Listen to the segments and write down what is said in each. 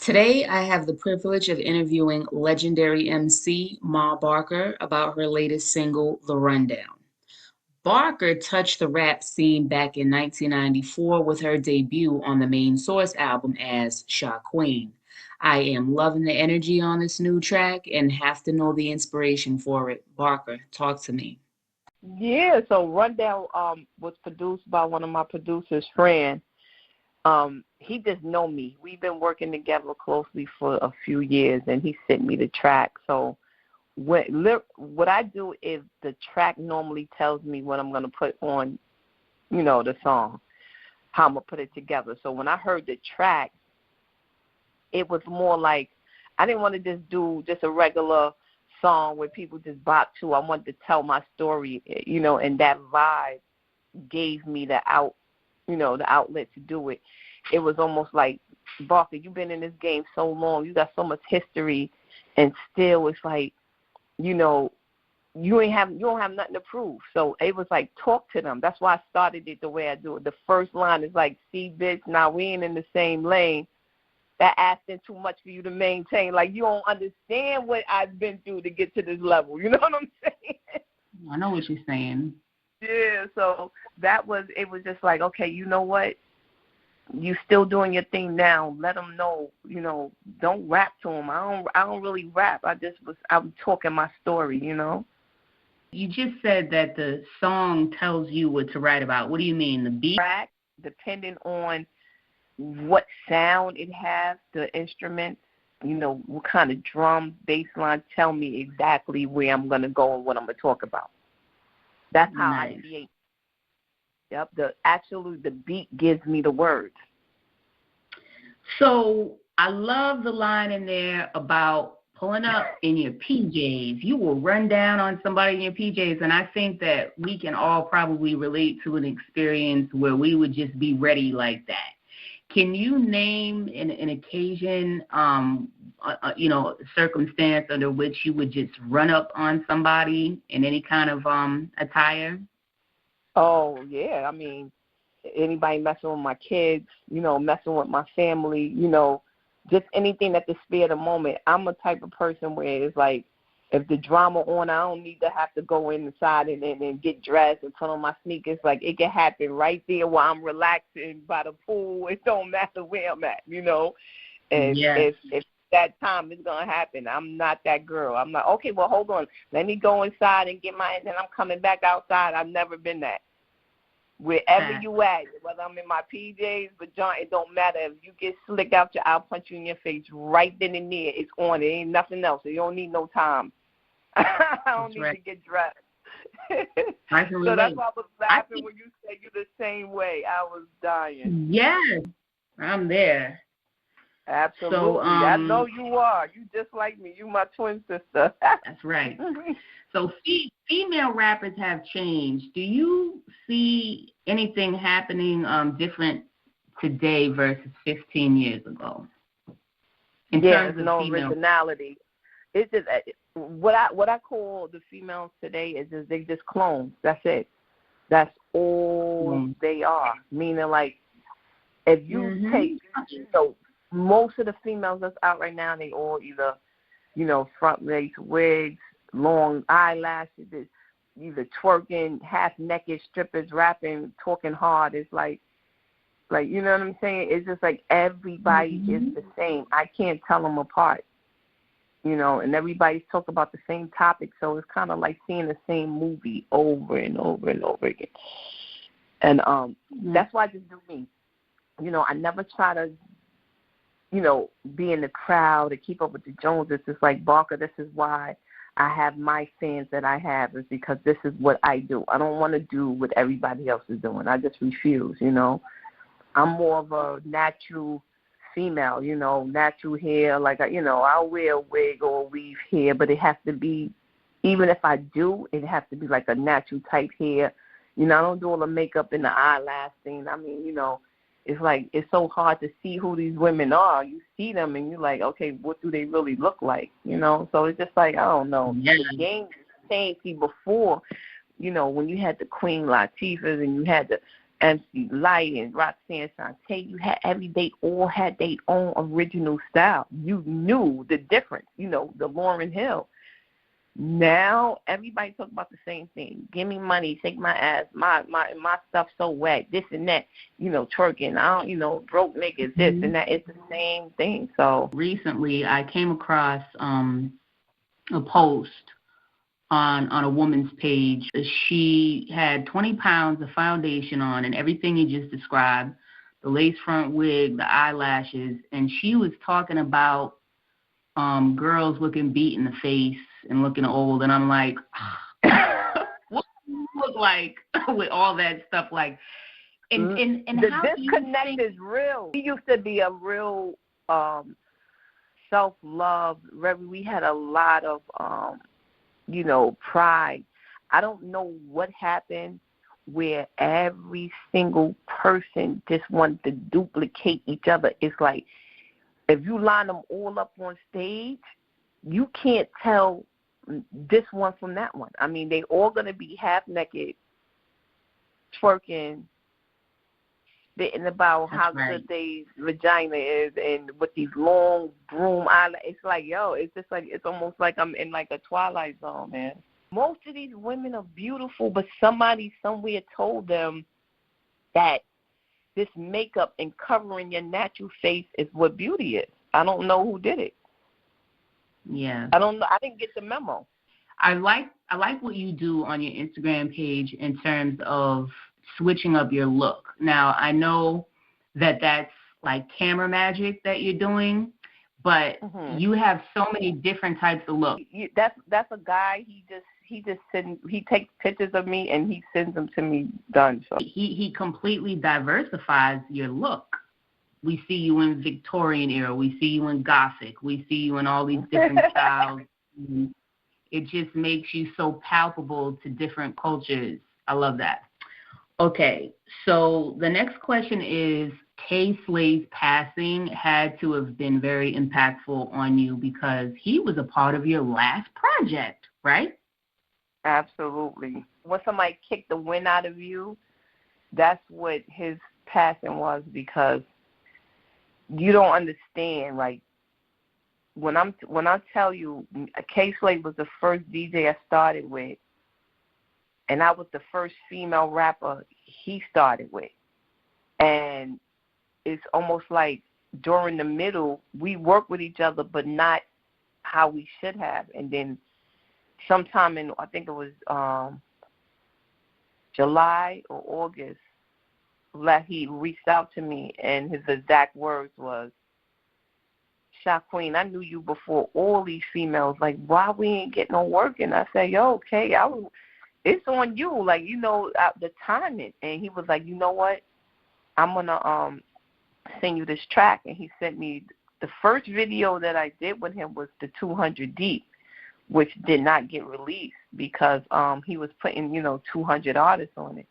Today, I have the privilege of interviewing legendary MC Ma Barker about her latest single, The Rundown. Barker touched the rap scene back in 1994 with her debut on the Main Source album as Sha Queen. I am loving the energy on this new track and have to know the inspiration for it. Barker, talk to me. Yeah, so Rundown was produced by one of my producers' friend. He just know me. We've been working together closely for a few years, and he sent me the track. So what I do is the track normally tells me what I'm going to put on, the song, how I'm going to put it together. So when I heard the track, it was more like I didn't want to just do just a regular song where people just bop to. I wanted to tell my story, and that vibe gave me the outlet to do it. It was almost like, Barker, you've been in this game so long, you got so much history, and still it's like, you don't have nothing to prove. So it was like, talk to them. That's why I started it the way I do it. The first line is like, see, bitch, now we ain't in the same lane. That asking too much for you to maintain. Like, you don't understand what I've been through to get to this level. You know what I'm saying? I know what you're saying. Yeah, so it was just like, okay, you know what? You still doing your thing now. Let them know, don't rap to them. I don't really rap. I'm talking my story, You just said that the song tells you what to write about. What do you mean? The beat? Track, depending on what sound it has, the instruments, what kind of drum, bass line, tell me exactly where I'm going to go and what I'm going to talk about. That's how I create. Yep, the beat gives me the words. So I love the line in there about pulling up in your PJs. You will run down on somebody in your PJs, and I think that we can all probably relate to an experience where we would just be ready like that. Can you name an occasion, circumstance under which you would just run up on somebody in any kind of attire? Oh, yeah. I mean, anybody messing with my kids, messing with my family, just anything that to spare the moment. I'm a type of person where it's like, if the drama on, I don't need to have to go inside and get dressed and put on my sneakers. Like, it can happen right there while I'm relaxing by the pool. It don't matter where I'm at, And yes. if that time is going to happen, I'm not that girl. I'm like, okay, well, hold on. Let me go inside and get and then I'm coming back outside. I've never been that. Wherever you at, whether I'm in my PJs, but John, it don't matter. If you get slick out, I'll punch you in your face right then and there. It's on. It ain't nothing else. You don't need no time. I don't need to get dressed. So that's why I was laughing when you said you're the same way. I was dying. Yes, I'm there. Absolutely. So, I know you are. You just like me. You my twin sister. That's right. So female rappers have changed. Do you see anything happening different today versus 15 years ago? In terms of no female originality. It's just what I call the females today is just they just clones. That's it. That's all they are. Meaning, like, if you take, most of the females that's out right now, they all either, front lace wigs, long eyelashes, either twerking, half naked, strippers, rapping, talking hard. It's like, you know what I'm saying? It's just like everybody is the same. I can't tell them apart. And everybody's talking about the same topic, so it's kind of like seeing the same movie over and over and over again. And that's why I just do me. I never try to, be in the crowd to keep up with the Joneses. It's like, Barker, this is why I have my fans that I have, is because this is what I do. I don't want to do what everybody else is doing. I just refuse, I'm more of a natural female, natural hair. Like, I'll wear a wig or a weave hair, but it has to be, even if I do, it has to be like a natural type hair. I don't do all the makeup and the eyelash thing. I mean, it's like it's so hard to see who these women are. You see them and you're like, okay, what do they really look like? So it's just like, I don't know. Yeah. The game changed. See, before, when you had the Queen Latifahs and you had the MC Light and Roxanne Shante, you had they all had their own original style. You knew the difference, you know, the Lauryn Hill. Now everybody talk about the same thing. Give me money, shake my ass, my stuff so wet, this and that, you know, twerking, I don't, you know, broke niggas, this and that. It's the same thing. So recently I came across a post on a woman's page. She had 20 pounds of foundation on and everything you just described, the lace front wig, the eyelashes, and she was talking about girls looking beat in the face and looking old, and I'm like, what do you look like with all that stuff? Like, and the how disconnect is real. We used to be a real self-love. We had a lot of you know, pride. I don't know what happened where every single person just wanted to duplicate each other. It's like if you line them all up on stage, you can't tell this one from that one. I mean, they all going to be half naked, twerking, spitting about how good their vagina is, and with these long broom eyelids. It's like, yo, it's just like, it's almost like I'm in like a Twilight Zone, man. Most of these women are beautiful, but somebody somewhere told them that this makeup and covering your natural face is what beauty is. I don't know who did it. Yeah. I don't know. I didn't get the memo. I like what you do on your Instagram page in terms of switching up your look. Now, I know that that's like camera magic that you're doing, but you have so many different types of looks. That's a guy. He takes pictures of me and he sends them to me done. So he completely diversifies your look. We see you in Victorian era. We see you in Gothic. We see you in all these different styles. It just makes you so palpable to different cultures. I love that. Okay, so the next question is, Kay Slade's passing had to have been very impactful on you because he was a part of your last project, right? Absolutely. When somebody kicked the wind out of you, that's what his passing was, because you don't understand. Like, when I tell you, Kay Slade was the first DJ I started with, and I was the first female rapper he started with. And it's almost like during the middle, we worked with each other, but not how we should have. And then sometime in, I think it was July or August, he reached out to me, and his exact words was, "Sha Queen, I knew you before all these females. Like, why we ain't getting no work?" And I said, "Yo, okay, it's on you. Like, you know, the timing." And he was like, "You know what? I'm gonna send you this track." And he sent me the first video that I did with him was the 200 Deep, which did not get released because he was putting, 200 artists on it.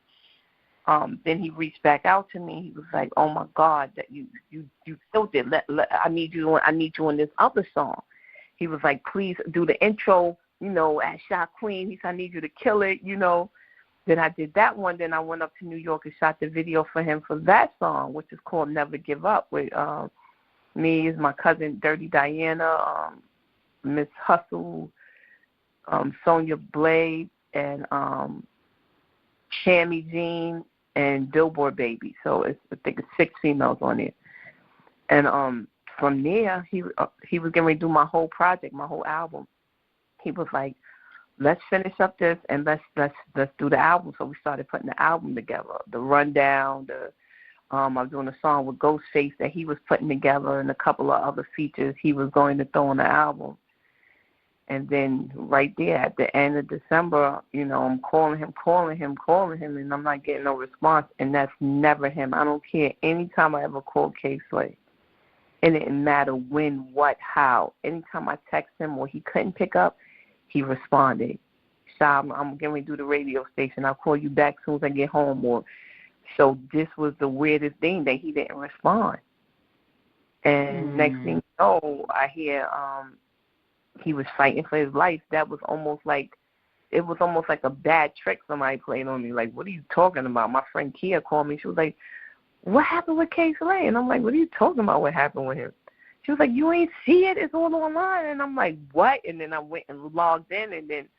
Then he reached back out to me. He was like, "Oh my God, that you still did. I need you on this other song." He was like, "Please do the intro, as Sha Queen." He said, "I need you to kill it, Then I did that one. Then I went up to New York and shot the video for him for that song, which is called "Never Give Up," with me, is my cousin Dirty Diana, Miss Hustle, Sonia Blade, and Shammy Jean, and Billboard Baby. So I think it's 6 females on it. And from there, he was getting ready to do my whole project, my whole album. He was like, "Let's finish up this and let's do the album." So we started putting the album together. The rundown, I was doing a song with Ghostface that he was putting together, and a couple of other features he was going to throw on the album. And then right there at the end of December, I'm calling him, and I'm not getting no response. And that's never him. I don't care. Anytime I ever called Kay Slade, and it didn't matter when, what, how. Anytime I text him or he couldn't pick up, he responded. "Sha, I'm getting ready to do the radio station. I'll call you back as soon as I get home." So this was the weirdest thing, that he didn't respond. And next thing you know, I hear he was fighting for his life. That was almost like it was almost like a bad trick somebody played on me. Like, what are you talking about? My friend Kia called me. She was like, what happened with K Slay? And I'm like, what are you talking about? What happened with him? She was like, you ain't see it? It's all online. And I'm like, what? And then I went and logged in, and then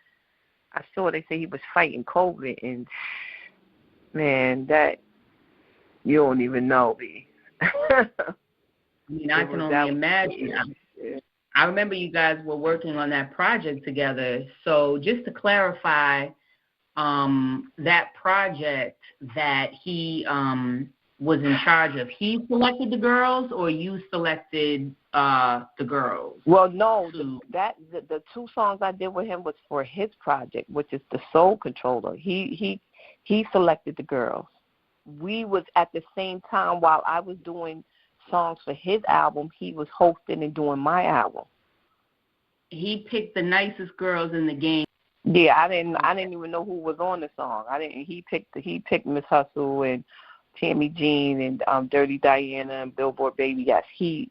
I saw they say he was fighting COVID. And, man, that, you don't even know, B. I mean, I can only imagine. I remember you guys were working on that project together. So just to clarify, that project that he was in charge of, he selected the girls, or you selected the girls? Well, no, the 2 songs I did with him was for his project, which is the Soul Controller. He selected the girls. We was at the same time while I was doing songs for his album, he was hosting and doing my album. He picked the nicest girls in the game. Yeah, I didn't even know who was on the song. He picked Miss Hustle and Tammy Jean and Dirty Diana and Billboard Baby. Yes, he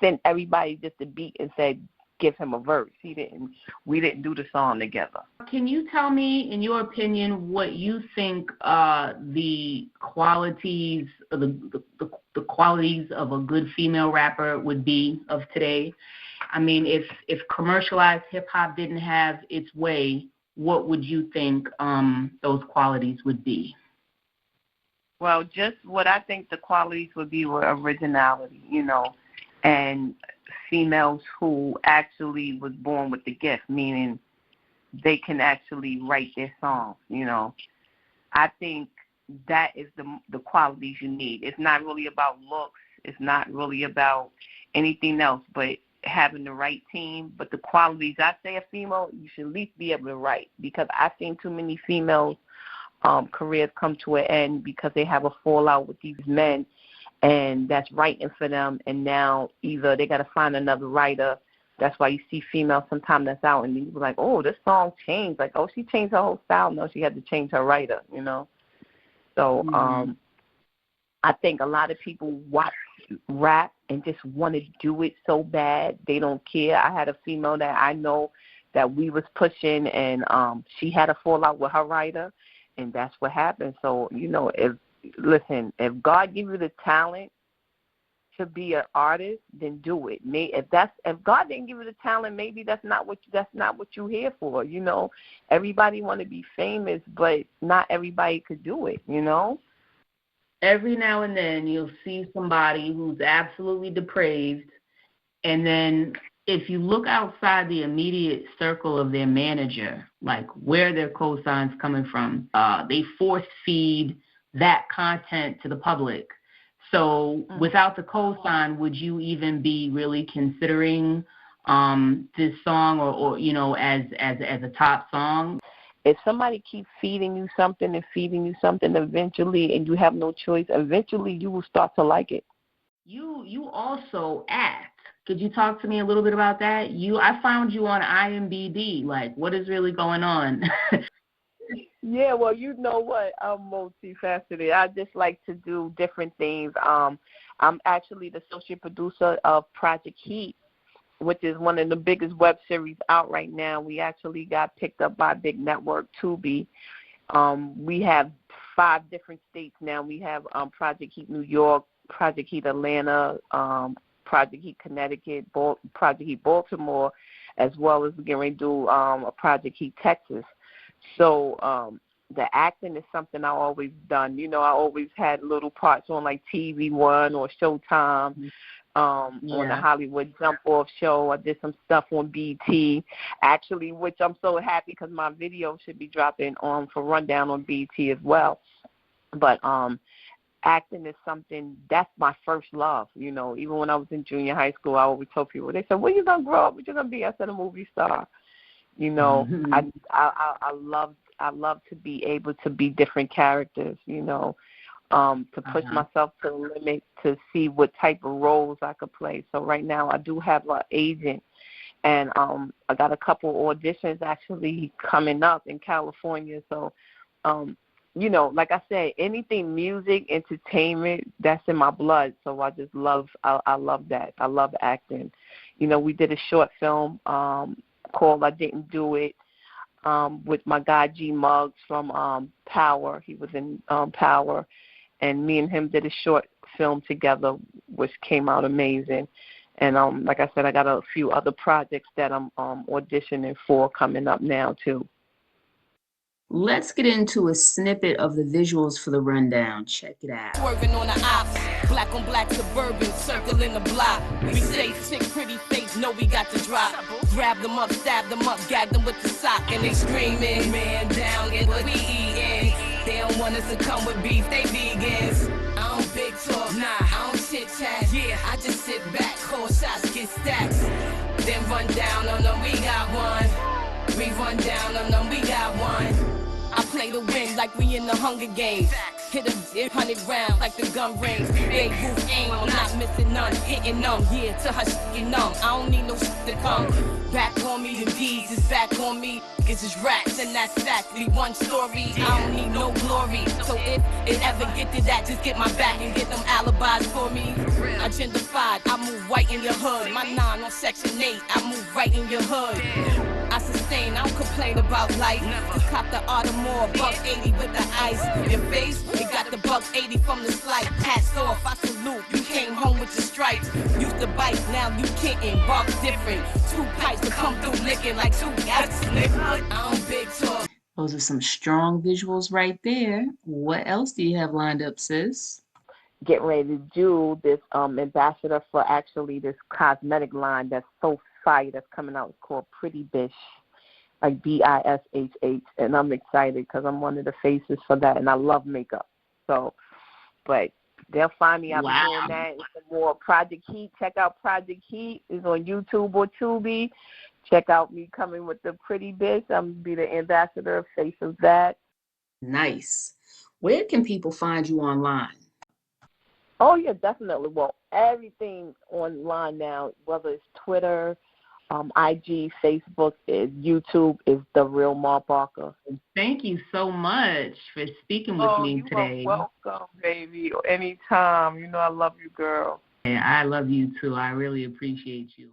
sent everybody just a beat and said give him a verse. We didn't do the song together. Can you tell me, in your opinion, what you think the qualities the qualities of a good female rapper would be of today? I mean, if commercialized hip hop didn't have its way, what would you think those qualities would be? Well, just what I think the qualities would be were originality, and females who actually was born with the gift, meaning they can actually write their songs, I think that is the qualities you need. It's not really about looks. It's not really about anything else but having the right team. But the qualities, I say a female, you should at least be able to write, because I've seen too many females' careers come to an end because they have a fallout with these men, and that's writing for them, and now either they got to find another writer. That's why you see females sometimes that's out, and you're like, oh, this song changed. Like, oh, she changed her whole style. No, she had to change her writer, So I think a lot of people watch rap and just want to do it so bad. They don't care. I had a female that I know that we was pushing, and she had a fallout with her writer, and that's what happened. So, if God gives you the talent to be an artist, then do it. If God didn't give you the talent, maybe that's not what you're here for. Everybody want to be famous, but not everybody could do it. Every now and then you'll see somebody who's absolutely depraved, and then if you look outside the immediate circle of their manager, like where their cosigns coming from, they force feed that content to the public. So without the cosign, would you even be really considering this song or as a top song? If somebody keeps feeding you something, eventually, and you have no choice, eventually you will start to like it. You also act. Could you talk to me a little bit about that? I found you on IMDb. Like, what is really going on? Yeah, well, you know what? I'm multifaceted. I just like to do different things. I'm actually the associate producer of Project Heat, which is one of the biggest web series out right now. We actually got picked up by a big network, Tubi. We have 5 different states now. We have Project Heat New York, Project Heat Atlanta, Project Heat Connecticut, Project Heat Baltimore, as well as we're getting ready to do a Project Heat Texas. So the acting is something I've always done. I always had little parts on like TV One or Showtime, on the Hollywood Jump Off show. I did some stuff on BT, actually, which I'm so happy because my video should be dropping for Rundown on BT as well. But acting is something that's my first love. Even when I was in junior high school, I always told people, they said, "Where you gonna grow up? What you gonna be?" I said, "A movie star." I love to be able to be different characters, to push myself to the limit to see what type of roles I could play. So right now I do have an agent, and I got a couple auditions actually coming up in California. So, like I said, anything music, entertainment, that's in my blood. So I just love that. I love acting. We did a short film called I Didn't Do It. with my guy G Muggs from Power. He was in Power, and me and him did a short film together, which came out amazing. And like I said, I got a few other projects that I'm auditioning for coming up now too. Let's get into a snippet of the visuals for the rundown. Check it out. Swerving on the ops, black on black suburban, circling the block. We say sick, pretty face, know we got the drop. Grab them up, stab them up, gag them with the sock, and they screaming, man down, get what we eating. They don't want us to come with beef, they vegans. I don't big talk, nah, I don't chit chat. Yeah, I just sit back, call shots, get stacks. Then run down on them, we got one. We run down on them, we got one. I play the win like we in the Hunger Games. Hit a 100 rounds like the gun range. Big roof aim, I'm not missing none. Hitting them, yeah, to her shit numb. I don't need no shit to come. Back on me, the deeds is back on me. It's just rats, and that's exactly one story. I don't need no glory. So if it ever get to that, just get my back and get them alibis for me. I gentrified, I move right in your hood. My 9 on Section 8, I move right in your hood. I sustain, I don't complain about life. Just cop the Audemars, $1.80 with the ice. Your face, it got the $1.80 from the slice. Hats off, I salute. You came home with your stripes. Used to bite, now you kitten. Bark different. 2 pipes to come through licking like 2 gas. I don't big talk. Those are some strong visuals right there. What else do you have lined up, sis? Getting ready to do this ambassador for actually this cosmetic line that's so fire that's coming out. It's called Pretty Bish, like BISHH, and I'm excited because I'm one of the faces for that, and I love makeup. So, but they'll find me out doing that. And some more Project Heat. Check out Project Heat. It's on YouTube or Tubi. Check out me coming with the Pretty Bish. I'm going to be the ambassador, face of that. Nice. Where can people find you online? Oh, yeah, definitely. Well, everything online now, whether it's Twitter, IG, Facebook, YouTube, is The Real Ma Barker. Thank you so much for speaking with me today. You're welcome, baby. Anytime. You know I love you, girl. And I love you too. I really appreciate you.